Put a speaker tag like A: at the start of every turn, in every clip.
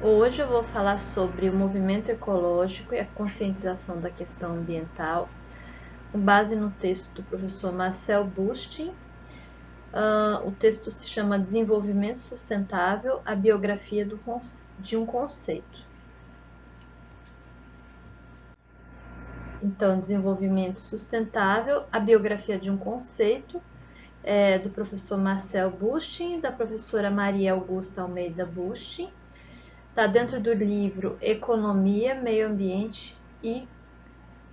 A: Hoje eu vou falar sobre o movimento ecológico e a conscientização da questão ambiental, com base no texto do professor Marcel Bustin. O texto se chama Desenvolvimento Sustentável, a biografia de um conceito. Então, Desenvolvimento Sustentável, a biografia de um conceito, do professor Marcel Bustin e da professora Maria Augusta Almeida Bustin. Está dentro do livro Economia, Meio Ambiente e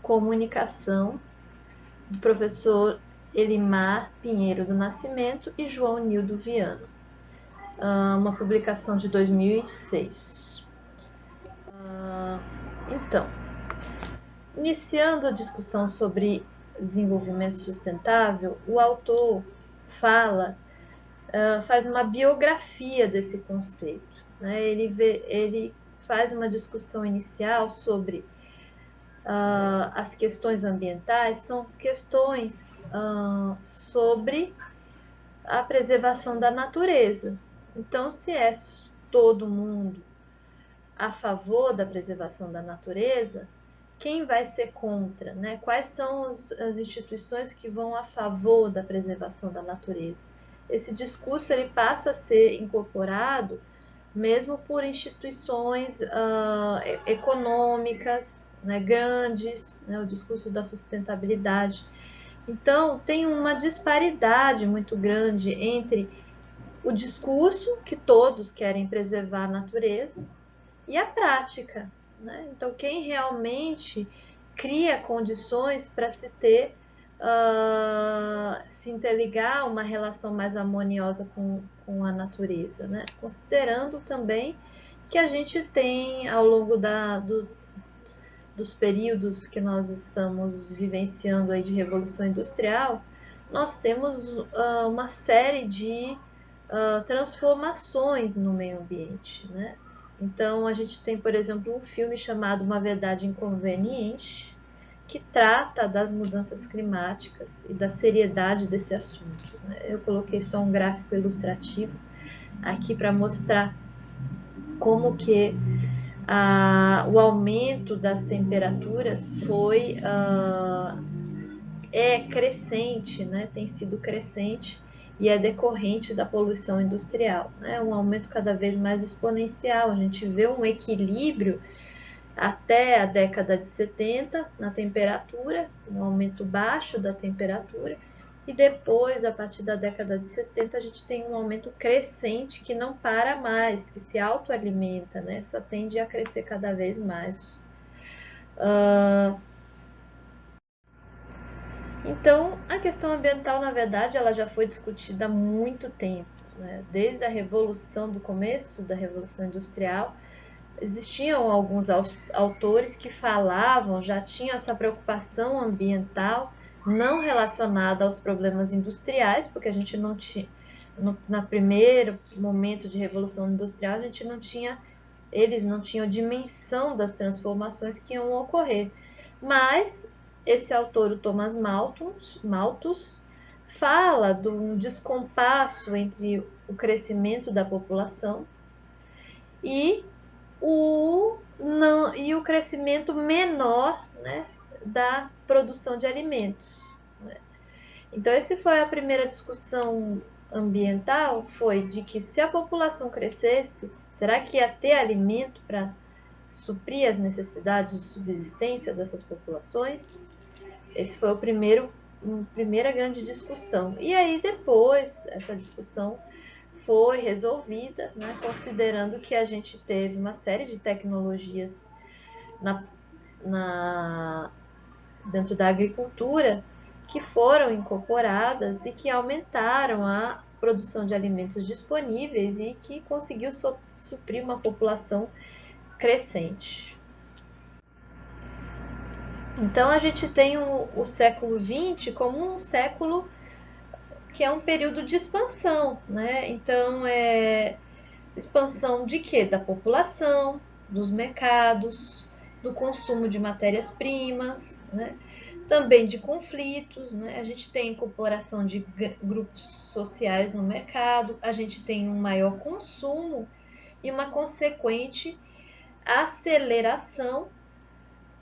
A: Comunicação, do professor Elimar Pinheiro do Nascimento e João Nildo Viana, uma publicação de 2006. Então, iniciando a discussão sobre desenvolvimento sustentável, o autor faz uma biografia desse conceito. Né? Ele faz uma discussão inicial sobre as questões ambientais, são questões sobre a preservação da natureza. Então, se é todo mundo a favor da preservação da natureza, quem vai ser contra? Né? Quais são as instituições que vão a favor da preservação da natureza? Esse discurso ele passa a ser incorporado mesmo por instituições econômicas, né, grandes, né, o discurso da sustentabilidade. Então, tem uma disparidade muito grande entre o discurso, que todos querem preservar a natureza, e a prática. Né? Então, quem realmente cria condições para se ter, se interligar uma relação mais harmoniosa com a natureza, né? Considerando também que a gente tem, ao longo dos períodos que nós estamos vivenciando aí de Revolução Industrial, nós temos uma série de transformações no meio ambiente, né? Então, a gente tem, por exemplo, um filme chamado Uma Verdade Inconveniente, que trata das mudanças climáticas e da seriedade desse assunto. Né? Eu coloquei só um gráfico ilustrativo aqui para mostrar como que o aumento das temperaturas é crescente, né? Tem sido crescente e é decorrente da poluição industrial. É um aumento cada vez mais exponencial. A gente vê um equilíbrio até a década de 70 na temperatura, um aumento baixo da temperatura, e depois, a partir da década de 70, a gente tem um aumento crescente que não para mais, que se autoalimenta, né? Só tende a crescer cada vez mais. Então, a questão ambiental, na verdade, ela já foi discutida há muito tempo, né? Desde a revolução, do começo da Revolução Industrial, existiam alguns autores que falavam, já tinham essa preocupação ambiental não relacionada aos problemas industriais, porque a gente não tinha, no primeiro momento de Revolução Industrial, a gente não tinha, eles não tinham dimensão das transformações que iam ocorrer. Mas esse autor, o Thomas Malthus, fala de um descompasso entre o crescimento da população e o crescimento menor, né, da produção de alimentos. Né? Então, essa foi a primeira discussão ambiental, foi de que se a população crescesse, será que ia ter alimento para suprir as necessidades de subsistência dessas populações? Esse foi primeira grande discussão. E aí depois, essa discussão foi resolvida, né, considerando que a gente teve uma série de tecnologias dentro da agricultura que foram incorporadas e que aumentaram a produção de alimentos disponíveis e que conseguiu suprir uma população crescente. Então a gente tem o século XX como um século que é um período de expansão, né? Então expansão de quê? Da população, dos mercados, do consumo de matérias-primas, né? Também de conflitos, né? A gente tem incorporação de grupos sociais no mercado, a gente tem um maior consumo e uma consequente aceleração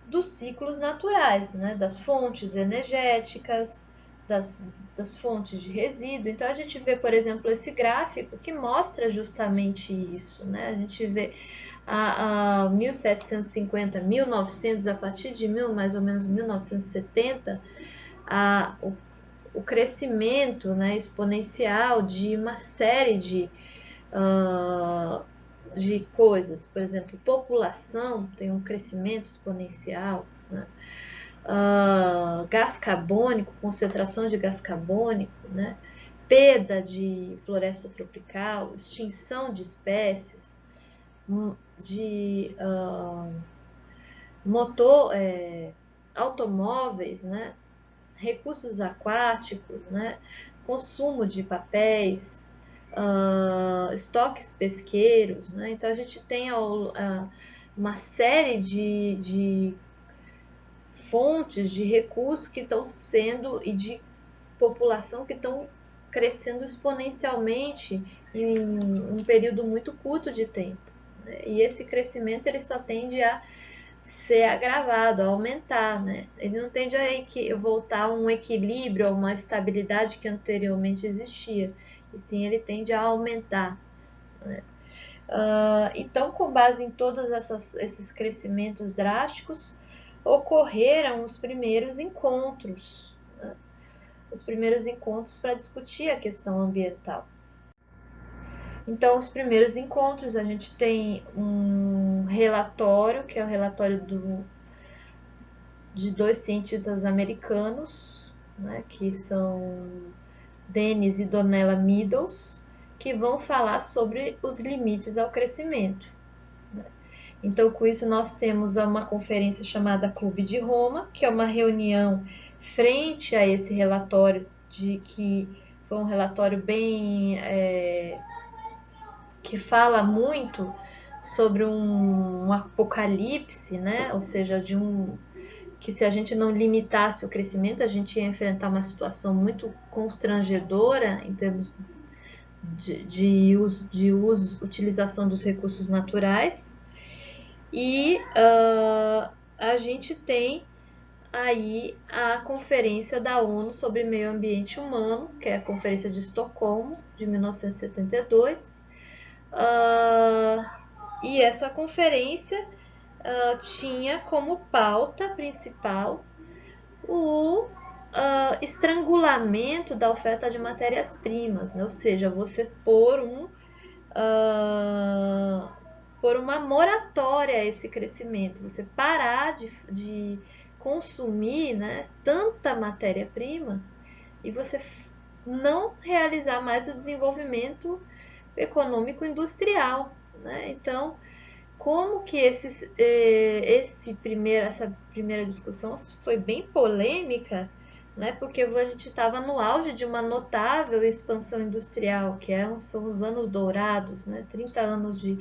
A: dos ciclos naturais, né? Das fontes energéticas, das fontes de resíduo. Então, a gente vê, por exemplo, esse gráfico que mostra justamente isso, né? A gente vê a 1750, 1900, a partir de mais ou menos 1970, o crescimento, né, exponencial de uma série de coisas. Por exemplo, população tem um crescimento exponencial, né? Gás carbônico, concentração de gás carbônico, né? Perda de floresta tropical, extinção de espécies, de automóveis, né? Recursos aquáticos, né? Consumo de papéis, estoques pesqueiros, né? Então a gente tem uma série de fontes de recursos que estão sendo e de população que estão crescendo exponencialmente em um período muito curto de tempo, né? E esse crescimento ele só tende a ser agravado, a aumentar, né? Ele não tende a voltar a um equilíbrio, a uma estabilidade que anteriormente existia, e sim ele tende a aumentar, né? Então, com base em todos esses crescimentos drásticos, ocorreram os primeiros encontros, né? Os primeiros encontros para discutir a questão ambiental. Então, os primeiros encontros, a gente tem um relatório, que é o relatório de dois cientistas americanos, né, que são Dennis e Donella Meadows, que vão falar sobre os limites ao crescimento, né? Então, com isso, nós temos uma conferência chamada Clube de Roma, que é uma reunião frente a esse relatório, que foi um relatório bem que fala muito sobre um apocalipse, né? Ou seja, que se a gente não limitasse o crescimento, a gente ia enfrentar uma situação muito constrangedora em termos de utilização dos recursos naturais. E a gente tem aí a Conferência da ONU sobre Meio Ambiente Humano, que é a Conferência de Estocolmo, de 1972. E essa conferência tinha como pauta principal o estrangulamento da oferta de matérias-primas, né? Ou seja, você pôr uma moratória a esse crescimento, você parar de consumir, né, tanta matéria-prima e você não realizar mais o desenvolvimento econômico industrial, né? Então, como que essa primeira discussão foi bem polêmica, né? Porque a gente estava no auge de uma notável expansão industrial, são os anos dourados, né? 30 anos de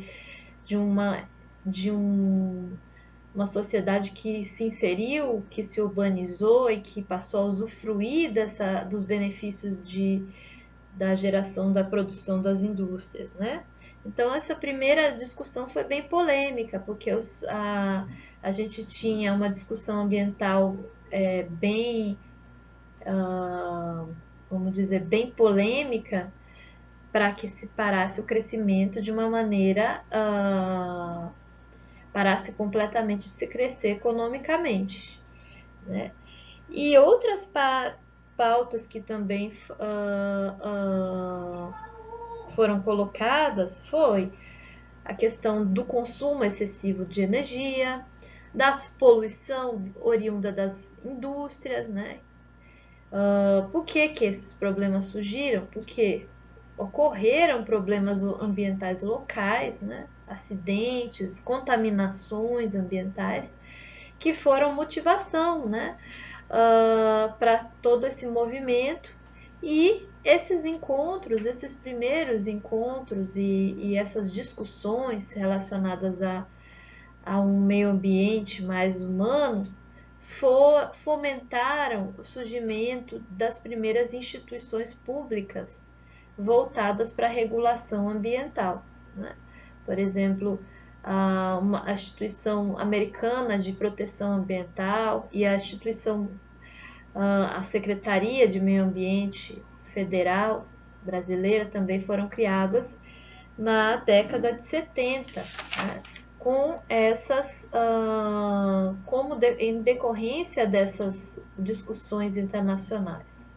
A: uma sociedade que se inseriu, que se urbanizou e que passou a usufruir dos benefícios da geração da produção das indústrias, né? Então, essa primeira discussão foi bem polêmica, porque a gente tinha uma discussão ambiental bem, vamos dizer, bem polêmica, para que se parasse o crescimento de uma maneira, parasse completamente de se crescer economicamente, né? E outras pautas que também foram colocadas foi a questão do consumo excessivo de energia, da poluição oriunda das indústrias, né? Por que esses problemas surgiram? Porque ocorreram problemas ambientais locais, né? Acidentes, contaminações ambientais, que foram motivação, né? Para todo esse movimento. E esses encontros, esses primeiros encontros e essas discussões relacionadas a um meio ambiente mais humano fomentaram o surgimento das primeiras instituições públicas voltadas para a regulação ambiental, né? Por exemplo, a instituição americana de proteção ambiental e a Secretaria de Meio Ambiente Federal brasileira também foram criadas na década de 70, né, com essas, em decorrência dessas discussões internacionais.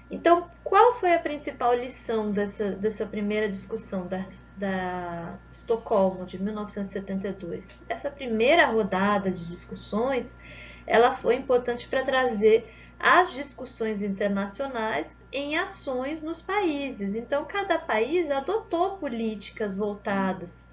A: Então, qual foi a principal lição dessa primeira discussão da Estocolmo de 1972? Essa primeira rodada de discussões, ela foi importante para trazer as discussões internacionais em ações nos países. Então, cada país adotou políticas voltadas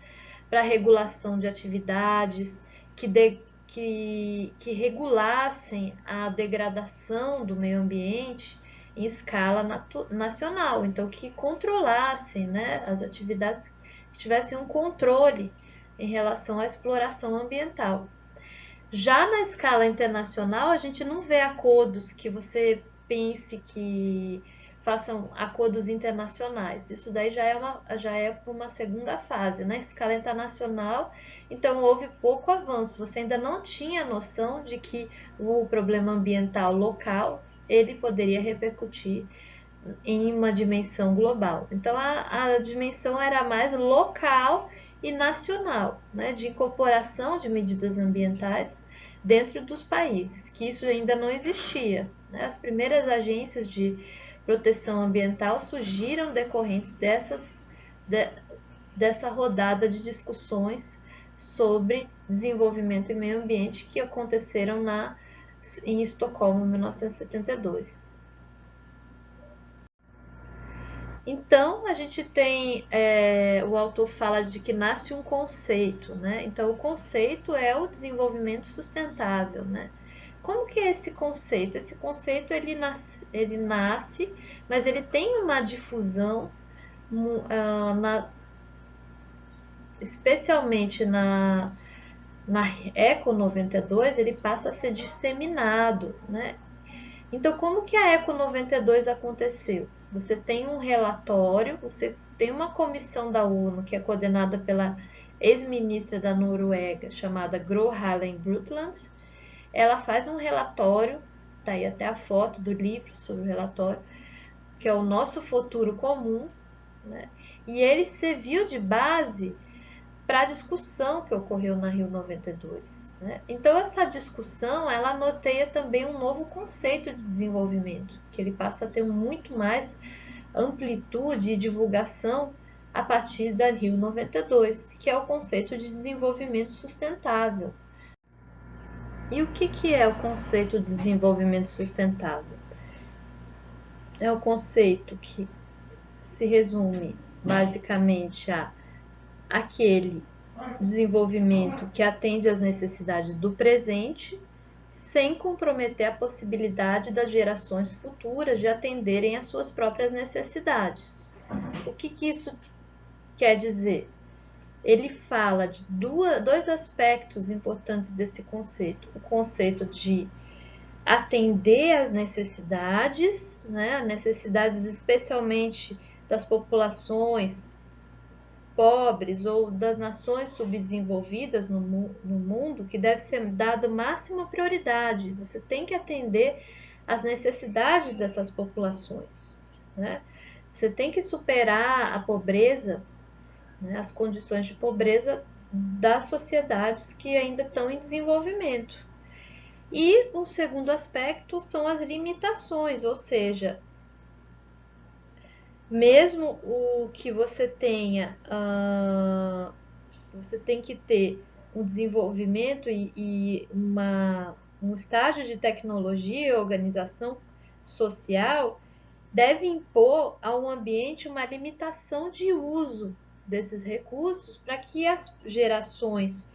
A: para a regulação de atividades que regulassem a degradação do meio ambiente em escala nacional, então que controlassem, né, as atividades, que tivessem um controle em relação à exploração ambiental. Já na escala internacional, a gente não vê acordos que você pense que façam acordos internacionais. Isso daí já é uma segunda fase. Na escala internacional, então houve pouco avanço. Você ainda não tinha noção de que o problema ambiental local ele poderia repercutir em uma dimensão global. Então a dimensão era mais local e nacional, né, de incorporação de medidas ambientais dentro dos países, que isso ainda não existia, né? As primeiras agências de proteção ambiental surgiram decorrentes dessa rodada de discussões sobre desenvolvimento e meio ambiente que aconteceram em Estocolmo, em 1972. Então, a gente tem, o autor fala de que nasce um conceito, né? Então, o conceito é o desenvolvimento sustentável, né? Como que é esse conceito? Esse conceito, ele nasce, mas ele tem uma difusão, especialmente na Eco 92, ele passa a ser disseminado, né? Então, como que a Eco 92 aconteceu? Você tem um relatório, você tem uma comissão da ONU que é coordenada pela ex-ministra da Noruega, chamada Gro Harlem Brundtland. Ela faz um relatório, tá aí até a foto do livro sobre o relatório, que é o Nosso Futuro Comum, né? E ele serviu de base para a discussão que ocorreu na Rio 92. Né? Então, essa discussão, ela norteia também um novo conceito de desenvolvimento, que ele passa a ter muito mais amplitude e divulgação a partir da Rio 92, que é o conceito de desenvolvimento sustentável. E o que é o conceito de desenvolvimento sustentável? É o conceito que se resume basicamente a aquele desenvolvimento que atende às necessidades do presente, sem comprometer a possibilidade das gerações futuras de atenderem às suas próprias necessidades. O que isso quer dizer? Ele fala de dois aspectos importantes desse conceito. O conceito de atender às necessidades, né, necessidades especialmente das populações pobres ou das nações subdesenvolvidas no mundo, que deve ser dado máxima prioridade. Você tem que atender às necessidades dessas populações, né? Você tem que superar a pobreza, né, as condições de pobreza das sociedades que ainda estão em desenvolvimento. E o segundo aspecto são as limitações, ou seja, mesmo o que você tenha, você tem que ter um desenvolvimento e um estágio de tecnologia e organização social, deve impor ao ambiente uma limitação de uso desses recursos para que as gerações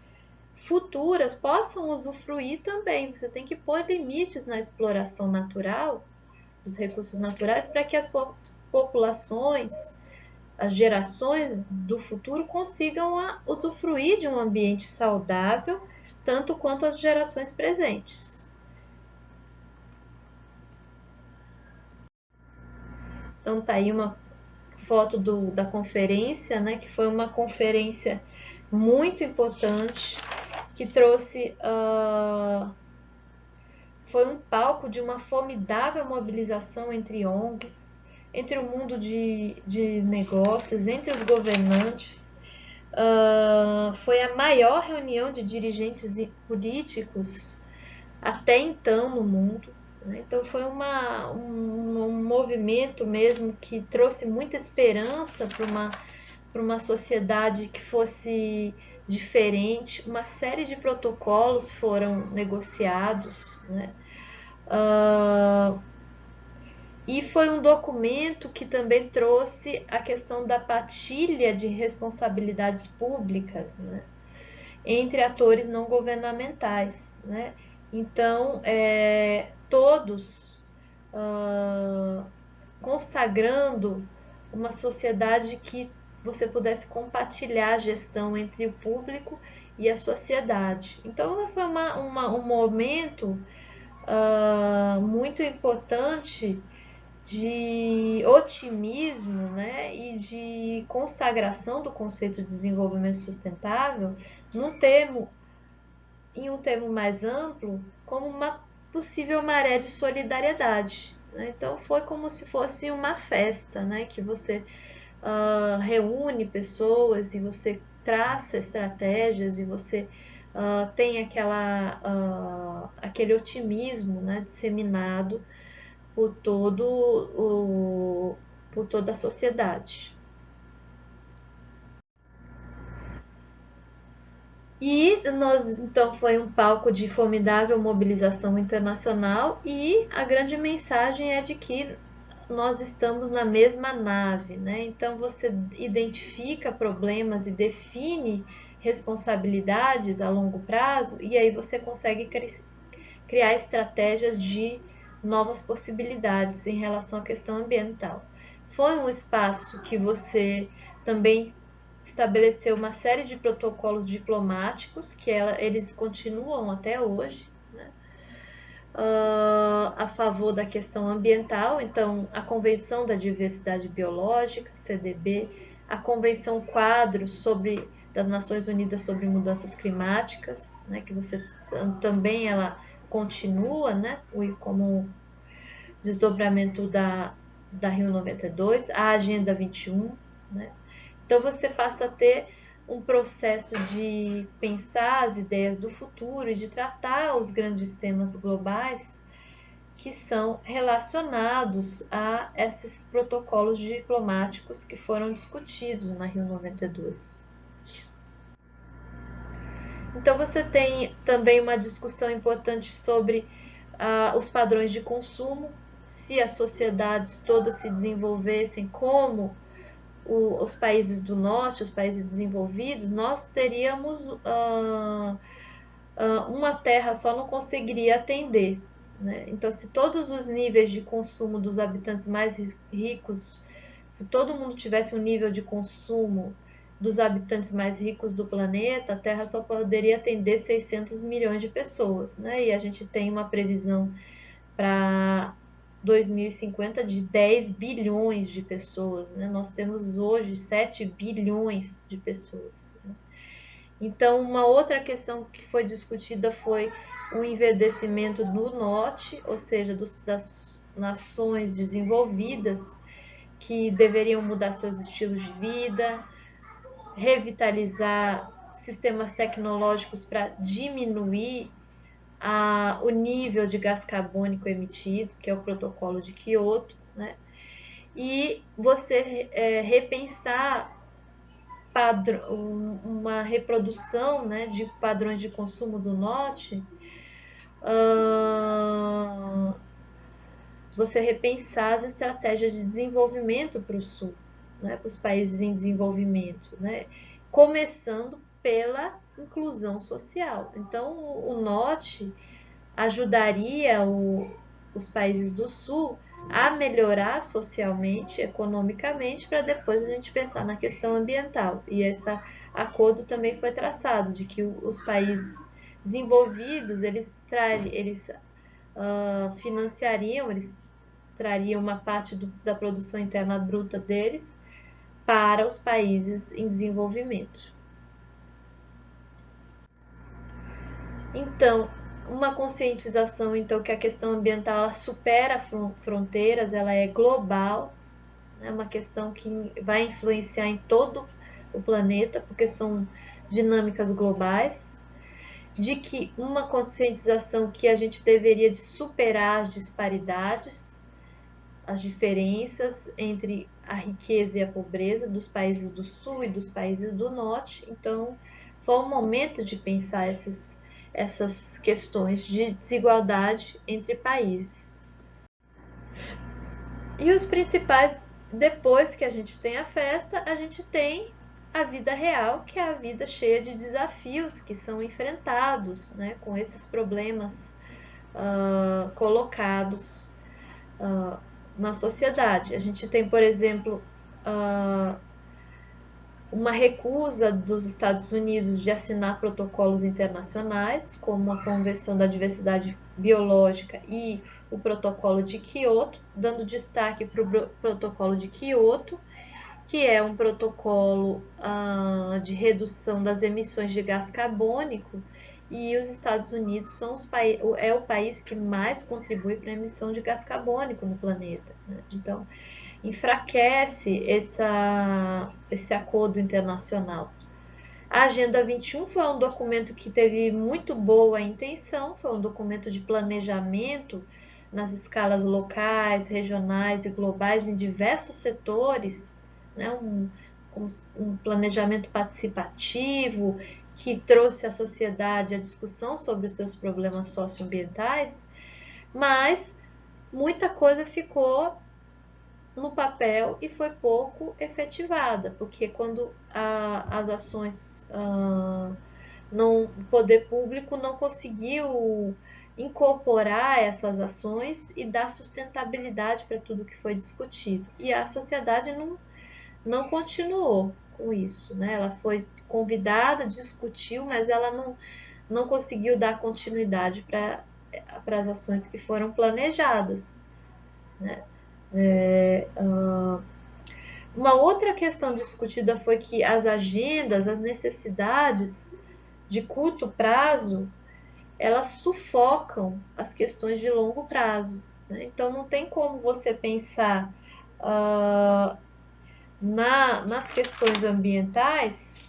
A: futuras possam usufruir também. Você tem que pôr limites na exploração natural dos recursos naturais para que as populações, as gerações do futuro consigam usufruir de um ambiente saudável, tanto quanto as gerações presentes. Então tá aí uma foto da conferência, né, que foi uma conferência muito importante, que trouxe, foi um palco de uma formidável mobilização entre ONGs, entre o mundo de negócios, entre os governantes. Foi a maior reunião de dirigentes políticos até então no mundo. Né? Então foi um movimento mesmo que trouxe muita esperança para uma sociedade que fosse diferente. Uma série de protocolos foram negociados, né? E foi um documento que também trouxe a questão da partilha de responsabilidades públicas, né, entre atores não governamentais. Né? Então, todos consagrando uma sociedade que você pudesse compartilhar a gestão entre o público e a sociedade. Então, foi um momento muito importante de otimismo, né, e de consagração do conceito de desenvolvimento sustentável em um termo mais amplo, como uma possível maré de solidariedade. Né? Então foi como se fosse uma festa, né, que você reúne pessoas e você traça estratégias e você tem aquele otimismo, né, disseminado por toda a sociedade. E nós, então, foi um palco de formidável mobilização internacional e a grande mensagem é de que nós estamos na mesma nave, né? Então você identifica problemas e define responsabilidades a longo prazo e aí você consegue criar estratégias de novas possibilidades em relação à questão ambiental. Foi um espaço que você também estabeleceu uma série de protocolos diplomáticos que eles continuam até hoje, né? A favor da questão ambiental. Então, a Convenção da Diversidade Biológica, CDB, a Convenção Quadro das Nações Unidas sobre Mudanças Climáticas, né, que você também ela continua, né, como desdobramento da Rio 92, a Agenda 21, né? Então você passa a ter um processo de pensar as ideias do futuro e de tratar os grandes temas globais que são relacionados a esses protocolos diplomáticos que foram discutidos na Rio 92. Então você tem também uma discussão importante sobre os padrões de consumo, se as sociedades todas se desenvolvessem como os países do norte, os países desenvolvidos, nós teríamos uma terra só não conseguiria atender. Né? Então, se todos os níveis de consumo dos habitantes mais ricos, se todo mundo tivesse um nível de consumo dos habitantes mais ricos do planeta, a Terra só poderia atender 600 milhões de pessoas. Né? E a gente tem uma previsão para 2050 de 10 bilhões de pessoas. Né? Nós temos hoje 7 bilhões de pessoas. Né? Então, uma outra questão que foi discutida foi o envelhecimento do norte, ou seja, das nações desenvolvidas que deveriam mudar seus estilos de vida, revitalizar sistemas tecnológicos para diminuir o nível de gás carbônico emitido, que é o protocolo de Kyoto, né? E você repensar uma reprodução, né, de padrões de consumo do norte, você repensar as estratégias de desenvolvimento para o sul, né, para os países em desenvolvimento, né, começando pela inclusão social. Então, o norte ajudaria os países do sul a melhorar socialmente, economicamente, para depois a gente pensar na questão ambiental. E esse acordo também foi traçado de que os países desenvolvidos eles financiariam, eles trariam uma parte da produção interna bruta deles para os países em desenvolvimento. Então, uma conscientização então que a questão ambiental ela supera fronteiras, ela é global, é uma questão que vai influenciar em todo o planeta, porque são dinâmicas globais, de que uma conscientização que a gente deveria de superar as disparidades, as diferenças entre a riqueza e a pobreza dos países do sul e dos países do norte. Então, foi um momento de pensar essas questões de desigualdade entre países. E os principais, depois que a gente tem a festa, a gente tem a vida real, que é a vida cheia de desafios que são enfrentados, né, com esses problemas colocados na sociedade. A gente tem, por exemplo, uma recusa dos Estados Unidos de assinar protocolos internacionais, como a Convenção da Diversidade Biológica e o Protocolo de Quioto, dando destaque para o Protocolo de Quioto, que é um protocolo de redução das emissões de gás carbônico, e os Estados Unidos é o país que mais contribui para a emissão de gás carbônico no planeta, né? Então, enfraquece esse acordo internacional. A Agenda 21 foi um documento que teve muito boa intenção, foi um documento de planejamento nas escalas locais, regionais e globais em diversos setores, né? um planejamento participativo que trouxe à sociedade a discussão sobre os seus problemas socioambientais, mas muita coisa ficou no papel e foi pouco efetivada, porque quando as ações, o poder público não conseguiu incorporar essas ações e dar sustentabilidade para tudo que foi discutido. E a sociedade não continuou com isso, né? Ela foi convidada, discutiu, mas ela não conseguiu dar continuidade para as ações que foram planejadas, né? Uma outra questão discutida foi que as agendas, as necessidades de curto prazo, elas sufocam as questões de longo prazo, né? Então, não tem como você pensar nas questões ambientais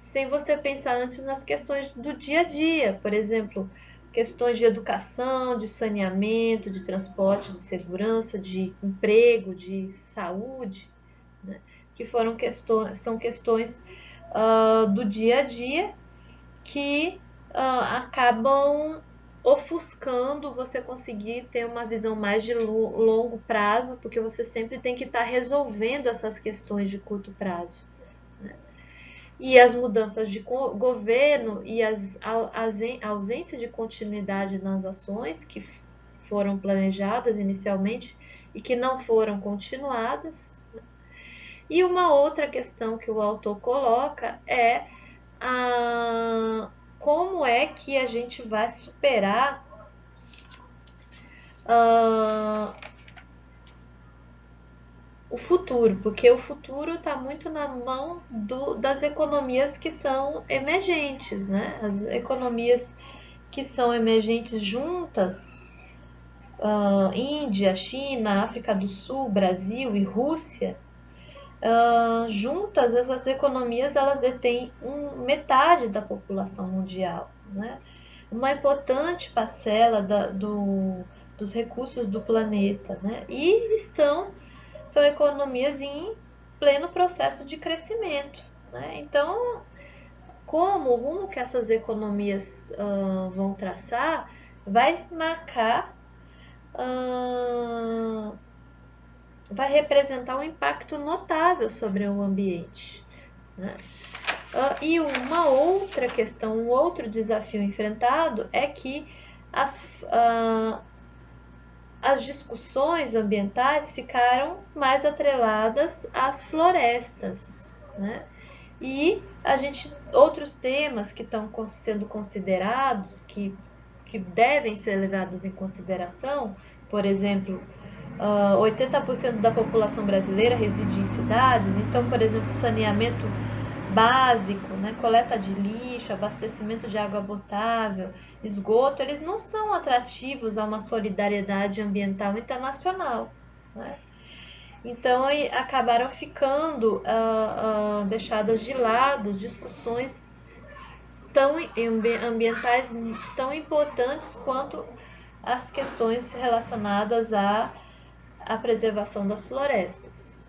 A: sem você pensar antes nas questões do dia a dia. Por exemplo, questões de educação, de saneamento, de transporte, de segurança, de emprego, de saúde, né? Que são questões do dia a dia que acabam ofuscando você conseguir ter uma visão mais de longo prazo, porque você sempre tem que estar resolvendo essas questões de curto prazo, né? E as mudanças de governo e a ausência de continuidade nas ações que foram planejadas inicialmente e que não foram continuadas. E uma outra questão que o autor coloca é como é que a gente vai superar o futuro, porque o futuro está muito na mão das economias que são emergentes, né? As economias que são emergentes juntas, Índia, China, África do Sul, Brasil e Rússia, juntas essas economias elas detêm metade da população mundial, né? Uma importante parcela dos recursos do planeta, né? E são economias em pleno processo de crescimento, né? Então, o rumo que essas economias vão traçar vai marcar, vai representar um impacto notável sobre o ambiente, né? E uma outra questão, um outro desafio enfrentado é que as discussões ambientais ficaram mais atreladas às florestas, né? E outros temas que estão sendo considerados, que devem ser levados em consideração, por exemplo, 80% da população brasileira reside em cidades, então, por exemplo, saneamento básico, né, coleta de lixo, abastecimento de água potável, esgoto, eles não são atrativos a uma solidariedade ambiental internacional, né? Então acabaram ficando deixadas de lado discussões tão ambientais tão importantes quanto as questões relacionadas à preservação das florestas.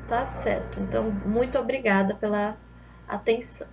A: Tá certo. Então, muito obrigada pela atenção.